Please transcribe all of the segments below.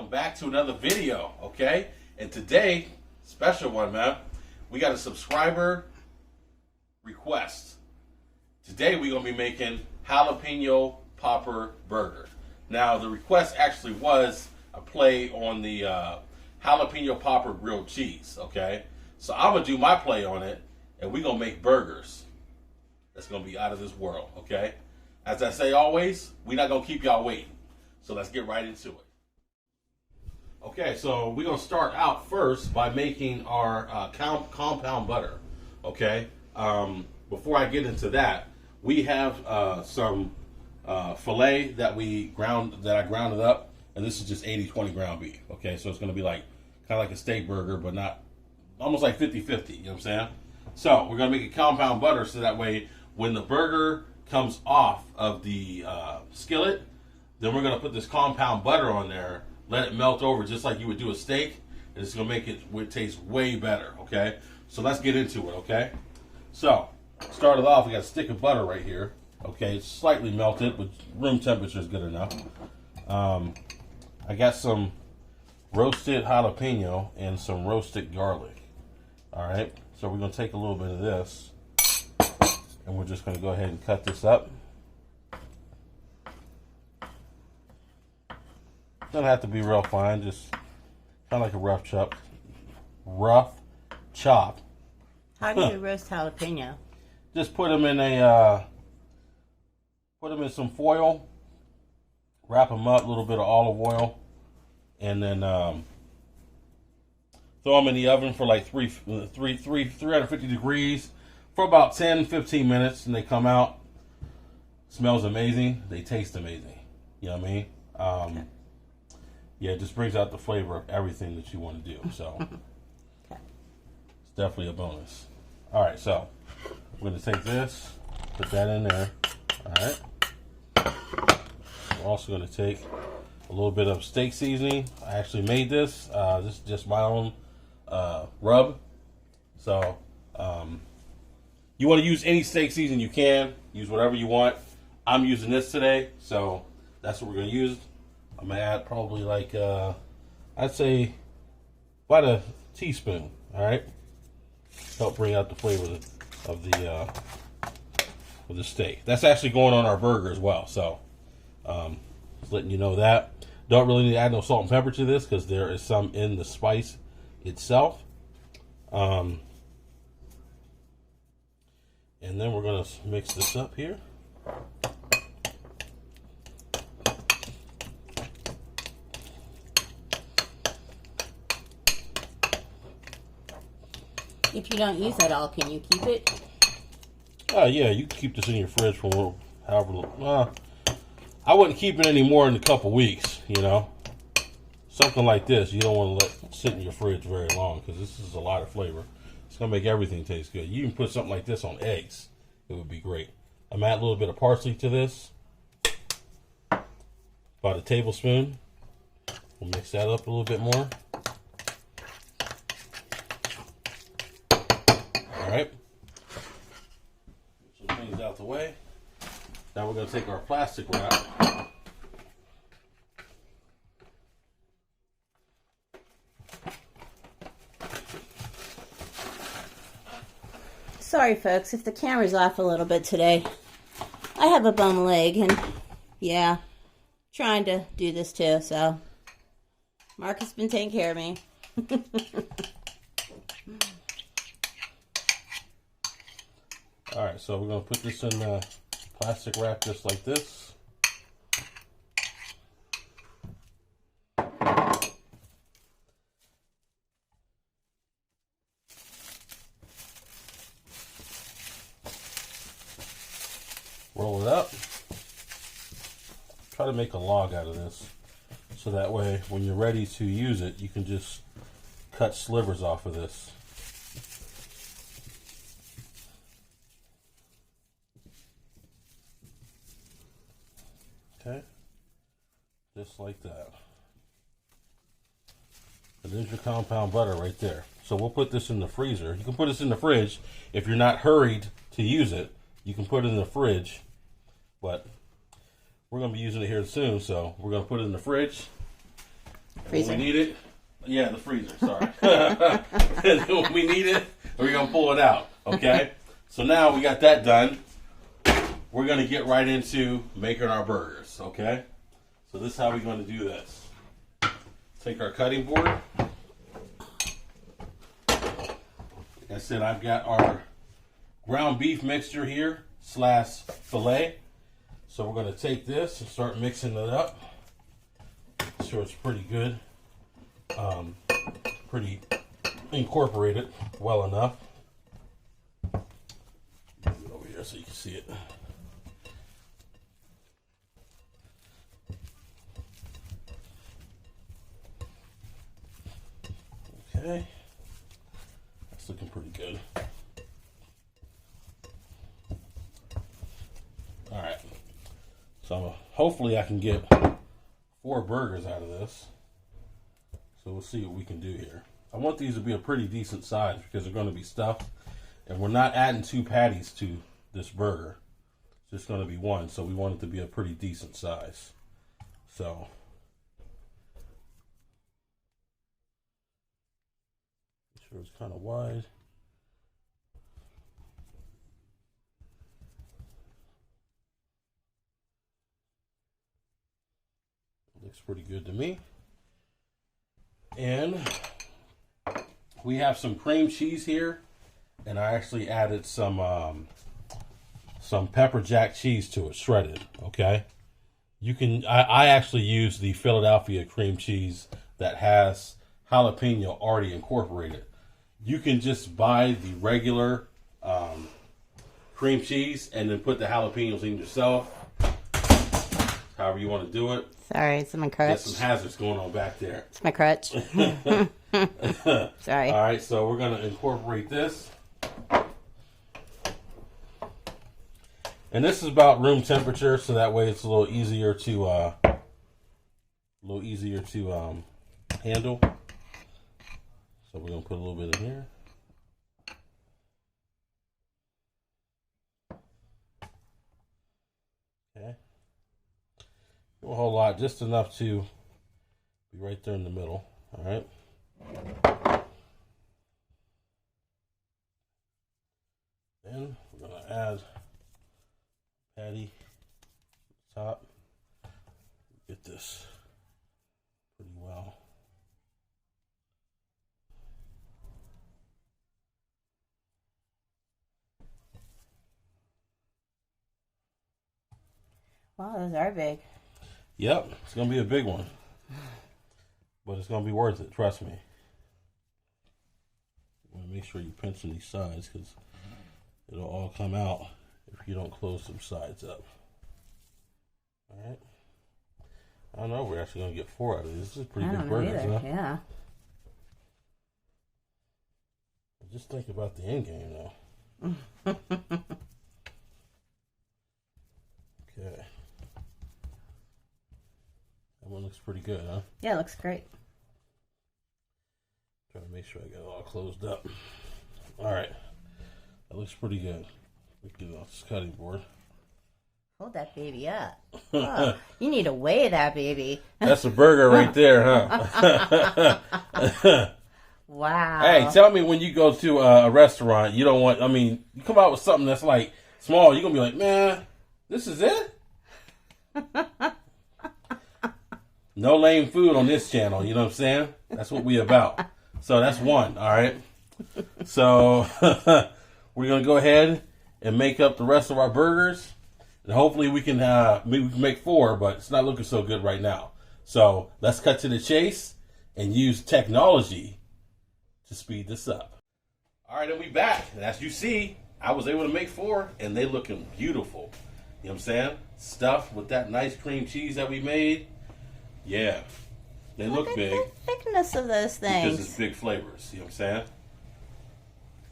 welcome back to another video, okay? And today, special one, man. We got a subscriber request. Today we're going to be making jalapeno popper burger. Now, the request actually was a play on the jalapeno popper grilled cheese, okay? So I'm going to do my play on it, and we're going to make burgers. That's going to be out of this world, okay? As I say always, we're not going to keep y'all waiting. So let's get right into it. Okay, so we're going to start out first by making our compound butter, okay? Before I get into that, we have some filet that I grounded up, and this is just 80-20 ground beef, okay? So it's going to be like kind of like a steak burger, but not, almost like 50-50, you know what I'm saying? So we're going to make a compound butter so that way when the burger comes off of the skillet, then we're going to put this compound butter on there, let it melt over just like you would do a steak, and it's going to make it taste way better, okay? So let's get into it, okay? So, started off, we got a stick of butter right here, okay? It's slightly melted, but room temperature is good enough. I got some roasted jalapeno and some roasted garlic, all right? So we're going to take a little bit of this, and we're just going to go ahead and cut this up. Doesn't have to be real fine, just kind of like a rough chop. How do you roast jalapeno? Just put them in some foil, wrap them up, a little bit of olive oil, and then throw them in the oven for like 350 degrees for about 10-15 minutes, and they come out. Smells amazing. They taste amazing. You know what I mean? Okay. Yeah, it just brings out the flavor of everything that you want to do. So Okay. It's definitely a bonus. All right, so we're going to take this, put that in there. All right. We're also going to take a little bit of steak seasoning. I actually made this. This is just my own rub. So you want to use any steak seasoning you can. Use whatever you want. I'm using this today, so that's what we're going to use. I'm going to add probably like, I'd say about a teaspoon, all right? Help bring out the flavor of the steak. That's actually going on our burger as well, so just letting you know that. Don't really need to add no salt and pepper to this because there is some in the spice itself. And then we're going to mix this up here. If you don't use it all, can you keep it? Yeah, you can keep this in your fridge for however long. I wouldn't keep it any more than a couple weeks, you know. Something like this, you don't want to let sit in your fridge very long because this is a lot of flavor. It's going to make everything taste good. You can put something like this on eggs. It would be great. I'm adding a little bit of parsley to this. About a tablespoon. We'll mix that up a little bit more. All right. Get some things out the way. Now we're going to take our plastic wrap. Sorry, folks, if the camera's off a little bit today. I have a bum leg, and yeah, trying to do this too, so Mark has been taking care of me. All right, so we're going to put this in the plastic wrap just like this. Roll it up. Try to make a log out of this so that way when you're ready to use it, you can just cut slivers off of this. Okay, just like that. And there's your compound butter right there. So we'll put this in the freezer. You can put this in the fridge if you're not hurried to use it. You can put it in the fridge, but we're going to be using it here soon, so we're going to put it in the fridge. Freezer. When we need it. Yeah, the freezer. Sorry. When we need it, we're gonna pull it out. Okay. So now we got that done. We're gonna get right into making our burgers. Okay. So this is how we're gonna do this. Take our cutting board. Like I said, I've got our ground beef mixture here / filet. So we're going to take this and start mixing it up. Make sure it's pretty good. Pretty incorporated well enough. Move it over here so you can see it. Okay. That's looking pretty good. Alright. So hopefully I can get 4 burgers out of this. So we'll see what we can do here. I want these to be a pretty decent size because they're going to be stuffed. And we're not adding 2 patties to this burger. It's just going to be 1. So we want it to be a pretty decent size. So make sure it's kind of wide. Looks pretty good to me. And we have some cream cheese here, and I actually added some pepper jack cheese to it, shredded. Okay, you can. I actually use the Philadelphia cream cheese that has jalapeno already incorporated. You can just buy the regular cream cheese and then put the jalapenos in yourself. However you want to do it. Sorry, it's my crutch. There's some hazards going on back there. It's my crutch. Sorry. All right, so we're going to incorporate this. And this is about room temperature, so that way it's a little easier to handle. So we're going to put a little bit in here. Okay. A whole lot, just enough to be right there in the middle. All right. Then we're going to add patty top. Get this pretty well. Wow, those are big. Yep, it's going to be a big one. But it's going to be worth it, trust me. You want to make sure you pinch on these sides because it'll all come out if you don't close some sides up. All right. I don't know if we're actually going to get 4 out of these. This is pretty big burgers, huh? Yeah. Just think about the end game, though. Okay. That one looks pretty good, huh? Yeah, it looks great. Trying to make sure I got it all closed up. All right. That looks pretty good. Let's get it off this cutting board. Hold that baby up. Oh, you need to weigh that baby. That's a burger right there, huh? Wow. Hey, tell me when you go to a restaurant, you don't want, you come out with something that's like small, you're going to be like, man, this is it? No lame food on this channel, you know what I'm saying? That's what we about. So that's 1, all right? So we're going to go ahead and make up the rest of our burgers. And hopefully we can make 4, but it's not looking so good right now. So let's cut to the chase and use technology to speed this up. All right, and we back. And as you see, I was able to make 4, and they looking beautiful. You know what I'm saying? Stuffed with that nice cream cheese that we made. Yeah, they look big. The thickness of those things. Because it's big flavors. You know what I'm saying?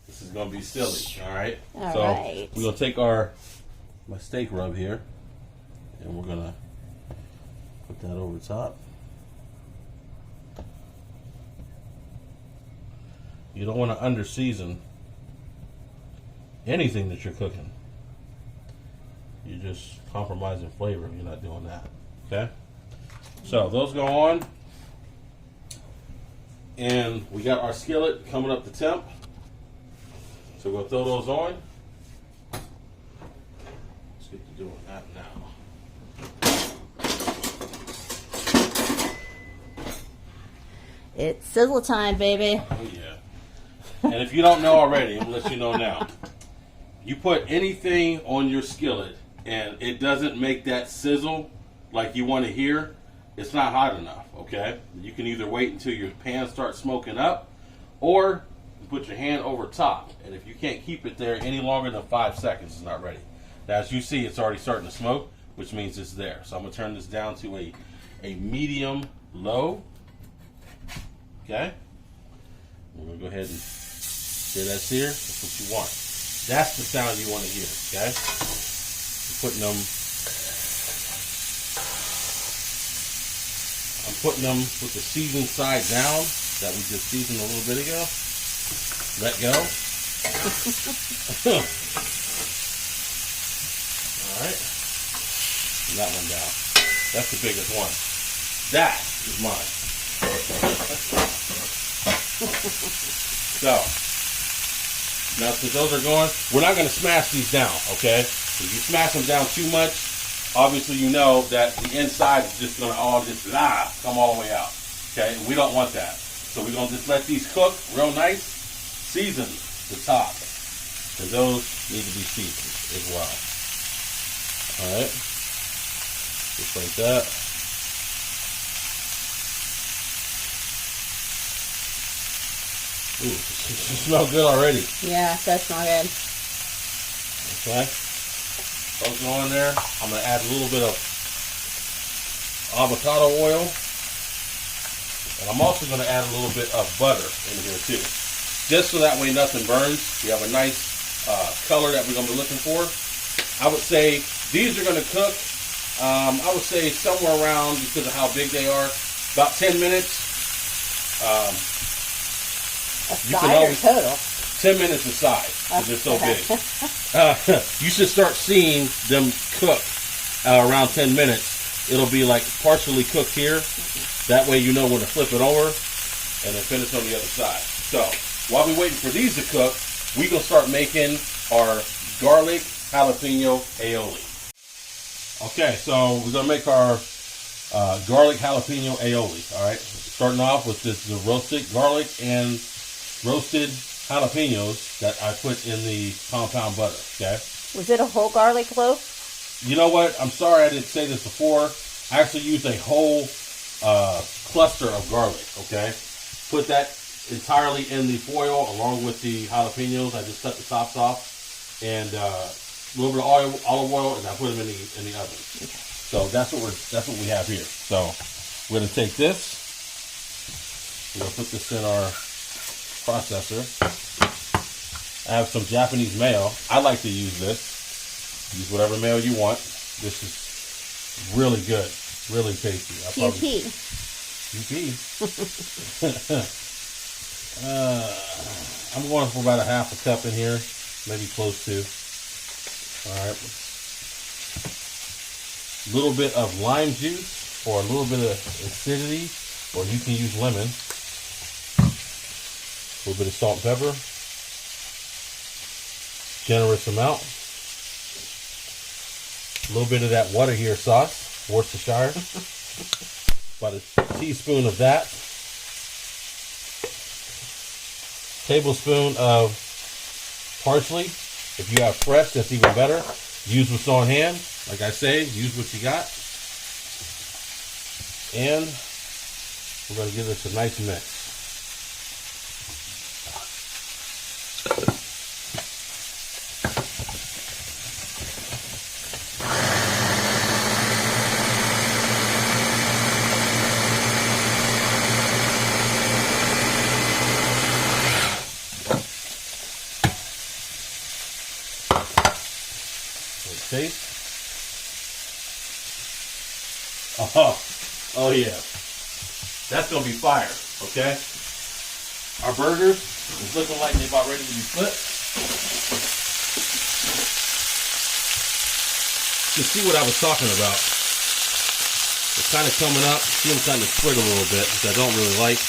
This is going to be silly, all right? All so right. we're going to take my steak rub here, and we're going to put that over the top. You don't want to under-season anything that you're cooking. You're just compromising flavor if you're not doing that, okay? So those go on. And we got our skillet coming up to temp. So we'll throw those on. Let's get to doing that now. It's sizzle time, baby. Oh yeah. And if you don't know already, I'm gonna let you know now. You put anything on your skillet and it doesn't make that sizzle like you want to hear, it's not hot enough, okay? You can either wait until your pan starts smoking up, or you put your hand over top, and if you can't keep it there any longer than 5 seconds, it's not ready. Now, as you see, it's already starting to smoke, which means it's there. So I'm going to turn this down to a medium low, okay? We're going to go ahead and hear that sear. That's what you want. That's the sound you want to hear, okay? I'm putting them with the seasoned side down that we just seasoned a little bit ago. Let go. All right. And that one down. That's the biggest one. That is mine. So, now since those are going, we're not going to smash these down, okay? If you smash them down too much, obviously you know that the inside is just going to all just come all the way out, okay? And we don't want that. So we're going to just let these cook real nice, season the top, because those need to be seasoned as well. All right, just like that. Ooh, it smells good already. Yeah, that smells good. Okay. Those go in there. I'm going to add a little bit of avocado oil. And I'm also going to add a little bit of butter in here too. Just so that way nothing burns. We have a nice color that we're going to be looking for. I would say these are going to cook, I would say somewhere around, because of how big they are, about 10 minutes. You can always total. 10 minutes aside, because they're so big. You should start seeing them cook around 10 minutes. It'll be like partially cooked here. That way you know when to flip it over and then finish on the other side. So while we're waiting for these to cook, we're going to start making our garlic jalapeno aioli. Okay, so we're going to make our garlic jalapeno aioli. All right, starting off with the roasted garlic and roasted jalapenos that I put in the compound butter, okay? Was it a whole garlic loaf? You know what? I'm sorry I didn't say this before. I actually used a whole cluster of garlic, okay? Put that entirely in the foil along with the jalapenos. I just cut the tops off and a little bit of olive oil, and I put them in the oven. Okay. So that's what we have here. So we're gonna take this. We're gonna put this in our processor. I have some Japanese mayo. I like to use this. Use whatever mayo you want. This is really good, really tasty. QP. I'm going for about a half a cup in here, maybe close to. All right. A little bit of lime juice for a little bit of acidity, or you can use lemon. A little bit of salt and pepper. Generous amount. A little bit of that water here sauce, Worcestershire. About a teaspoon of that. Tablespoon of parsley. If you have fresh, that's even better. Use what's on hand. Like I say, use what you got. And we're going to give this a nice mix. Taste. Oh yeah. That's gonna be fire, okay? Our burgers is looking like they're about ready to be flipped. You see what I was talking about. It's kind of coming up. See them kind of split a little bit, which I don't really like.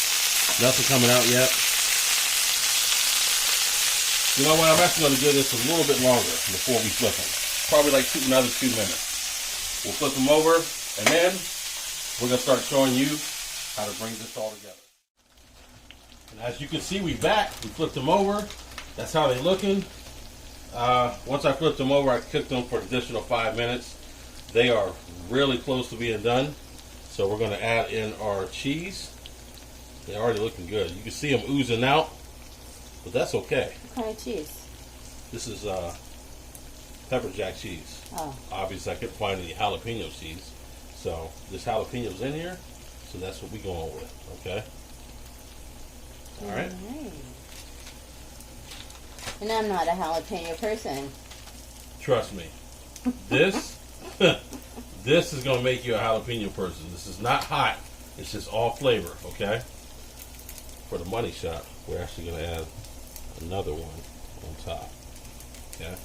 Nothing coming out yet. You know what? I'm actually going to give this a little bit longer before we flip them. Probably like another 2 minutes. We'll flip them over, and then we're going to start showing you how to bring this all together. And as you can see, we flipped them over. That's how they're looking. Once I flipped them over, I cooked them for an additional 5 minutes. They are really close to being done. So we're going to add in our cheese. They're already looking good. You can see them oozing out, but that's okay. What kind of cheese? This is pepper jack cheese. Oh. Obviously, I couldn't find any jalapeno cheese. So this jalapeno's in here. So that's what we're going with, okay? All right. And I'm not a jalapeno person. Trust me. This this is going to make you a jalapeno person. This is not hot. It's just all flavor, okay? For the money shot, we're actually going to add another one on top, okay?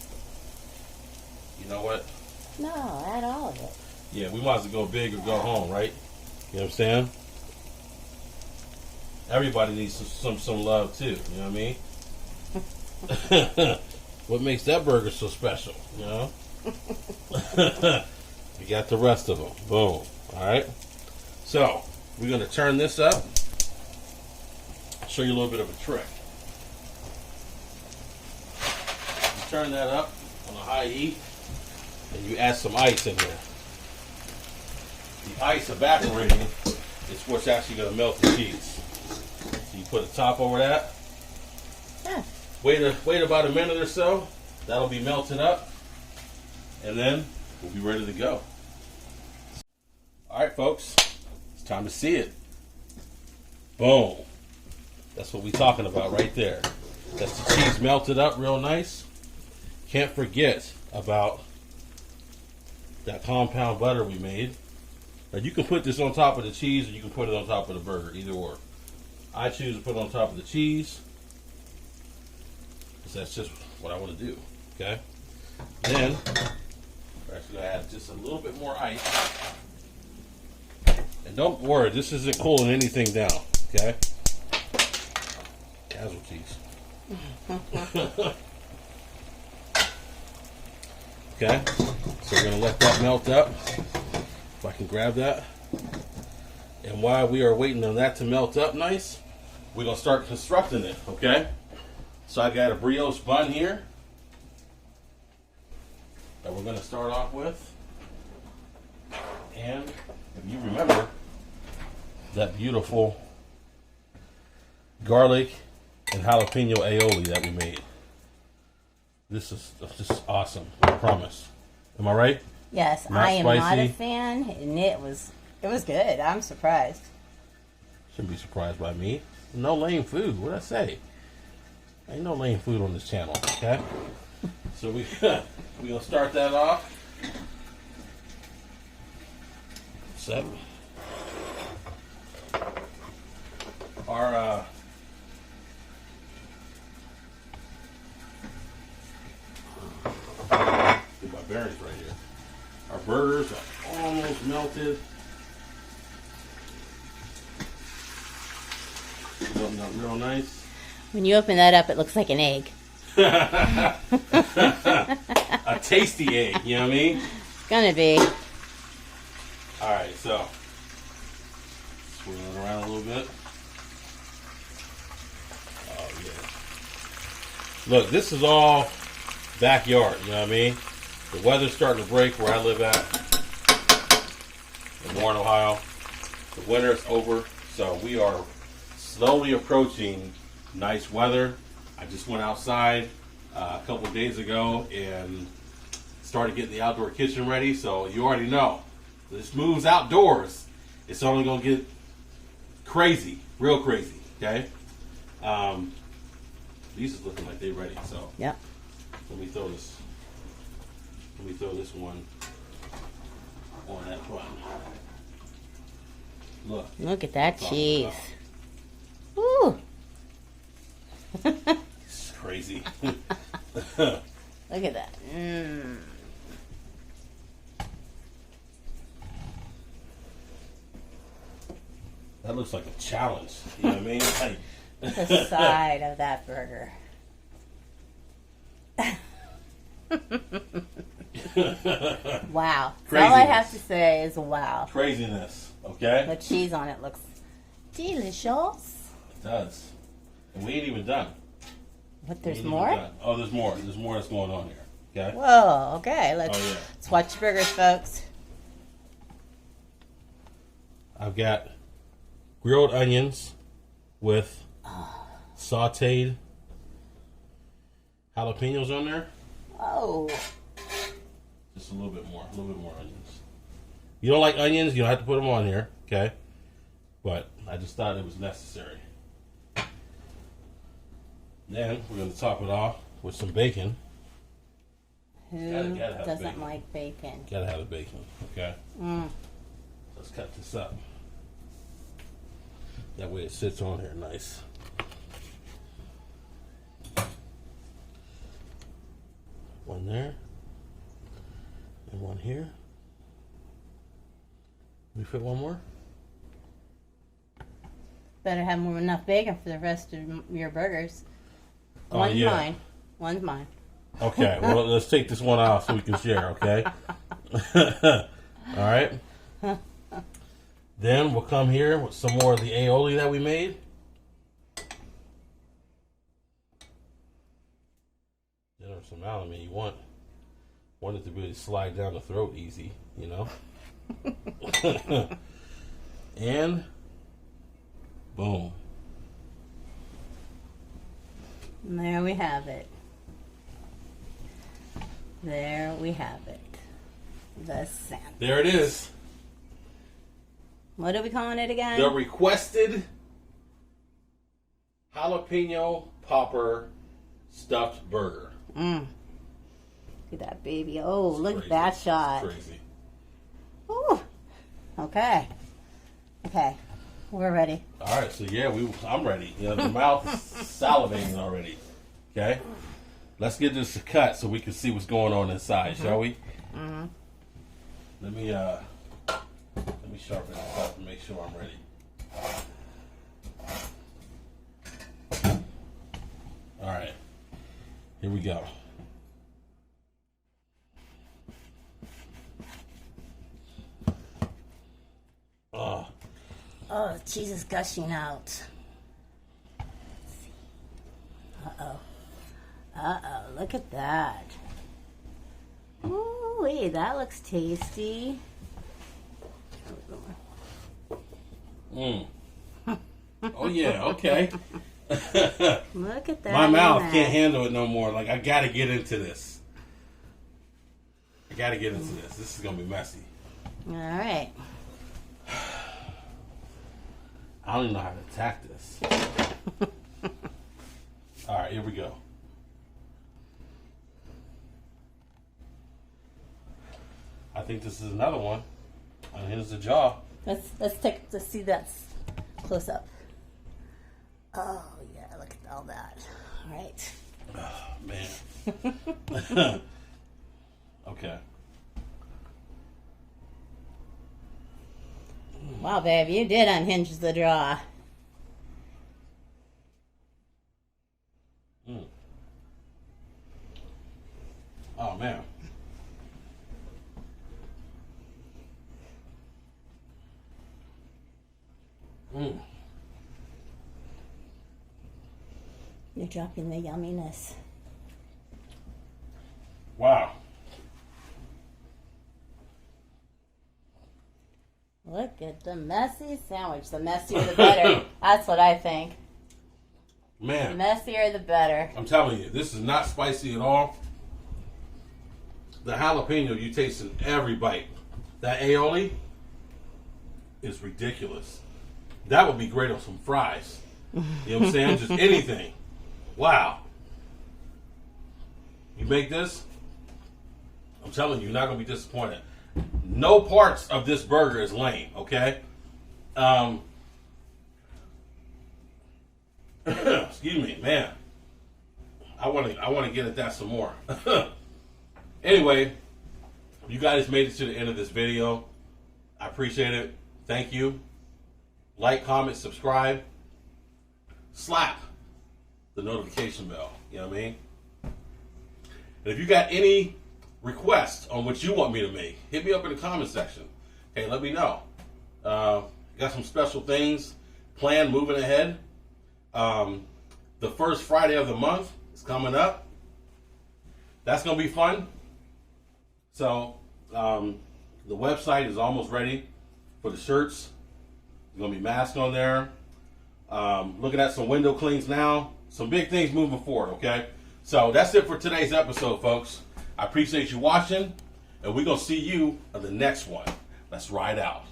You know what? No, add all of it. Yeah, we might as well go big or go home, right? You know what I'm saying? Everybody needs some love too, you know what I mean? What makes that burger so special, you know? We got the rest of them. Boom. Alright? So, we're going to turn this up. I'll show you a little bit of a trick. You turn that up on a high heat, and you add some ice in there. The ice evaporating is what's actually going to melt the cheese. So you put a top over that. Yeah. Wait about a minute or so. That'll be melted up. And then we'll be ready to go. Alright folks, it's time to see it. Boom. That's what we're talking about right there. That's the cheese melted up real nice. Can't forget about that compound butter we made. Now you can put this on top of the cheese or you can put it on top of the burger, either or. I choose to put it on top of the cheese because that's just what I want to do, okay? Then we're actually going to add just a little bit more ice. And don't worry, this isn't cooling anything down, okay? Casualties. Okay, so we're going to let that melt up. If I can grab that. And while we are waiting on that to melt up nice, we're going to start constructing it, okay? So I got a brioche bun here that we're going to start off with. And if you remember that beautiful garlic and jalapeno aioli that we made. This is just awesome, I promise. Am I right? Yes, Not I am not spicy. a fan, and it was good. I'm surprised. Shouldn't be surprised by me. No lame food. What'd I say? Ain't no lame food on this channel, okay? So we're gonna start that off. Set. Our get my bearings right here. Our burgers are almost melted. Melting up real nice. When you open that up, it looks like an egg. A tasty egg, you know what I mean? It's gonna be. Alright, so swirl it around a little bit. Oh yeah. Look, this is all backyard, you know what I mean? The weather's starting to break where I live at in Warren, Ohio. The winter is over, so we are slowly approaching nice weather. I just went outside a couple of days ago and started getting the outdoor kitchen ready, so you already know. This moves outdoors. It's only going to get crazy, real crazy, okay? These is looking like they're ready, so Yep. let me throw this one on that bun. Look at that cheese. Woo! It's crazy. Look at that. Mmm. That looks like a challenge. You know what I mean? Like, The side of that burger. Wow. All I have to say is wow. Craziness, okay? The cheese on it looks delicious. It does. And we ain't even done. What, there's more? Oh, there's more. There's more that's going on here, okay? Whoa, okay. Let's watch the burgers, folks. I've got grilled onions with sauteed jalapenos on there. Oh. Just a little bit more onions. You don't like onions, you don't have to put them on here, okay? But I just thought it was necessary. Then we're going to top it off with some bacon. Who gotta doesn't bacon. like bacon? Gotta have the bacon, okay? Let's cut this up. That way it sits on here nice. One there. And one here. We fit one more? Better have more enough bacon for the rest of your burgers. Oh, One's yeah. mine. One's mine. Okay, well, let's take this one off so we can share, okay? All right. Then we'll come here with some more of the aioli that we made. There's some aluminium. You want it to really slide down the throat easy, you know? And boom. And there we have it. There we have it. The sandwich. There it is. What are we calling it again? The requested jalapeno popper stuffed burger. Look at that baby. Oh, It's look crazy. at that shot. It's crazy. Ooh. Okay. Okay. We're ready. All right, so yeah, I'm ready. You know, the mouth is salivating already. Okay, let's get this cut so we can see what's going on inside, shall we? Let me sharpen this up and make sure I'm ready. All right, here we go. Oh, the cheese is gushing out. Uh-oh. Uh-oh, look at that. Ooh, wait, that looks tasty. Oh yeah, okay. Look at that. My mouth can't handle it no more. Like, I gotta get into this. This is gonna be messy. All right. I don't even know how to attack this. All right, here we go. I think this is another one. And here's the jaw. Let's see that close up. Oh yeah, look at all that. All right. Oh, man. Okay. Wow, babe, you did unhinge the jaw. Oh, man. You're dropping the yumminess. Wow. Look at the messy sandwich. The messier the better. That's what I think. The Man, messier the better. I'm telling you, this is not spicy at all. The jalapeno you taste in every bite. That aioli is ridiculous. That would be great on some fries. You know what I'm saying? Just anything. Wow. You make this, I'm telling you, you're not going to be disappointed. No parts of this burger is lame, okay? Excuse me, man. I want to get at that some more. Anyway, you guys made it to the end of this video. I appreciate it. Thank you. like, comment, subscribe, slap the notification bell. You know what I mean? And if you got any requests on what you want me to make, hit me up in the comment section. Okay, let me know. Got some special things planned moving ahead. The first Friday of the month is coming up. That's going to be fun. So, the website is almost ready for the shirts. There's going to be masks on there. Looking at some window cleans now. Some big things moving forward, okay? So, that's it for today's episode, folks. I appreciate you watching, and we're going to see you on the next one. Let's ride out.